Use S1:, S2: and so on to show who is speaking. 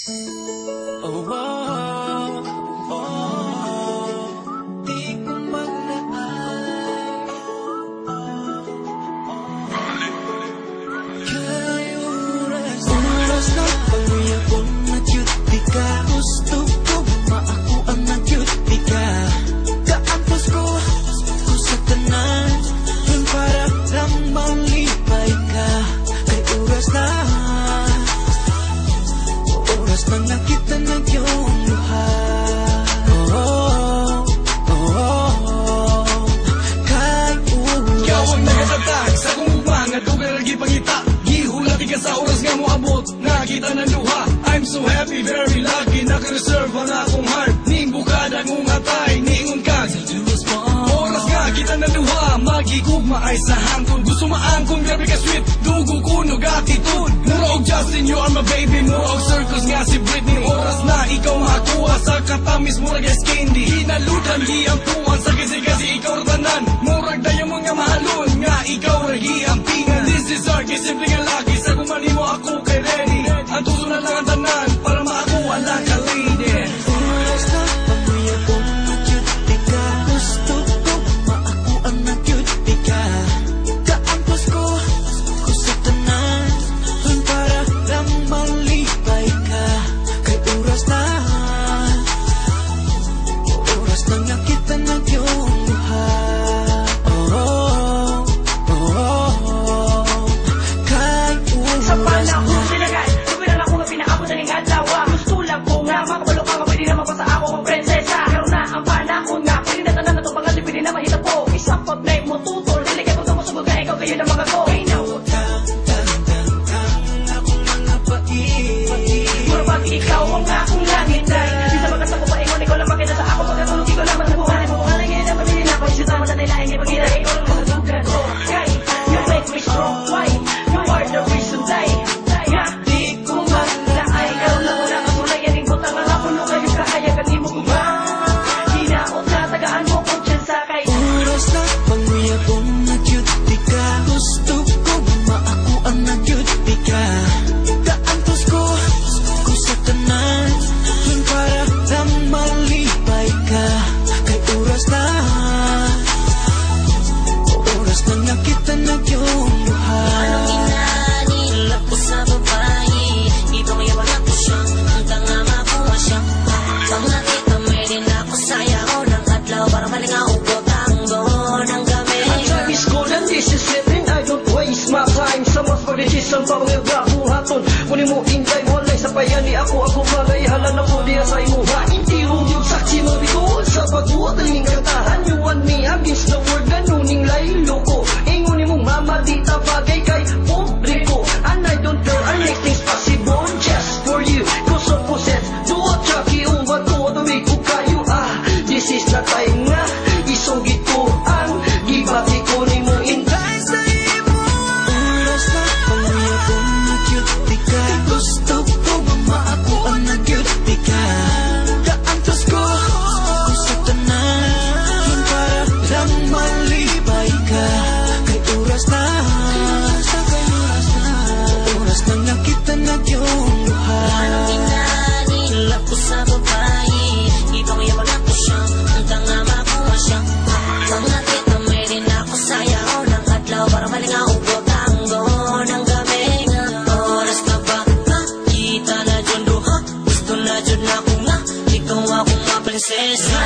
S1: Oh, oh, oh, di ko maglaan. Kay oras na panguyapon na cutie ka. Gusto ko maakuan na cutie ka. Kaantos ko sa tanan, yun para lang malipay ka. Kay oras na nakita na yung luha. Oh, oh, oh, oh. Kay oras ikaw ang nagatatag sa kong ugma nga dugang lagi pangita. Gihulati ka sa oras nga mo abot, nakita ng luha. I'm so happy, very lucky, naka-reserve ang akong heart. Ning bukada kong atay, niingon ka oras nga kita ng luha. Magigugma ay sa hangkon, gusto maangkon, grabe ka sweet. Dugo kunog attitude, mura og Justin, you are my baby. Mura og circles nga si Britney. Oras na ikaw makakuha sa katamis, mura guys candy. Hinalutan, hiampuan sa kasi ikaw ratanan. Murag dayo mo nga mahalon, nga ikaw ragi ang pingan. This is our simple nga laki, sa kumani mo ako kay ready. Ang tuso na lang ang tanan, para makakuha lang ka lady. Oras na panguyapon na cutie ka. Gusto ko maakuan na cutie ka. Kaantos ko sa tanan, yun para lang malipay ka. Kay oras na nakita na yung luha. Oh, oh, oh, oh. Kay
S2: sa
S1: oras
S2: panahon
S1: na
S2: sinagay, sumiran ako nga pinaabot na ning adlaw. Gusto lang ko nga makabalo ka, pwede naman ko sa ako kong prinsesa. Pero na ang panahon nga, pwede na tanan na itong pangalit, pwede na mahita po. Isang pag-night mo tutol, diligay mo itong masugod ka, ikaw kayo na mga ko. Ay na huwag ka,
S1: akong mga pait.
S2: mura pag ikaw ang akong langit ay di sa bagas ako paingon, ikaw lang makita sa ako. Pagkatulog ikaw lang matabuhan, ipubuhan ay ngayon na pamili na. Pag-shoot naman na nilaing, ipag-ira, ikaw lang matabugan ko. Kay, you make me strong, why? You are the reason why. Nga, di ko maglaay, ikaw lang wala ka muna yan. Ing butang ang ako nung kayo kakaya kang imo ko ba? Hinaot na tagaan mo kung tsansa kay
S1: oras na panguyapon na cutie ka. Gusto ko maakuan na cutie ka. Kaantos ko sa tanan, yun para lang malipay ka. Kay oras na nakita na yung luha.
S3: Anong inanilap ko sa babae, ito kaya wala ko siya, hanggang nga makuha siya. Pag nakita may din ako sayaw ng adlaw, parang malingaw ko tango ng gabi.
S2: Ang time is gold and this is it, and I don't waste my time. Sa mas pag-decision pa mga buhaton, kunin mo ingay, walay sa payani ako malay, halan ako diya sa imuha. Hindi yung saksi mo bigol sa pagbuhat ng kantahan. You want me against the world, ganuning laylo ko. Ingunin mong mama, di ta bagay kay publiko. And I don't care, I make things possible just for you. Cause of possess, do a chucky, umat ko, tuwig ko kayo. This is the time nga, isugit ko ang gibati ko ni mo intay sa imo.
S1: Oras na panguyapon na cutie ka. Gusto ko maakuan na cutie ka. Kaantos ko sa tanan, yun para lang malipay ka. Kay oras na nakita na yung luha.
S3: Anong inanilap ko sa babae, ito kaya wala ko siya, hanggang nga makuha siya. Pag nakita may din ako sayaw ng adlaw, parang malingaw ko tango ng gabi. Oras na ba, nakita na dyan duha, gusto na dyan ako nga, ikaw akong mga prinsesa.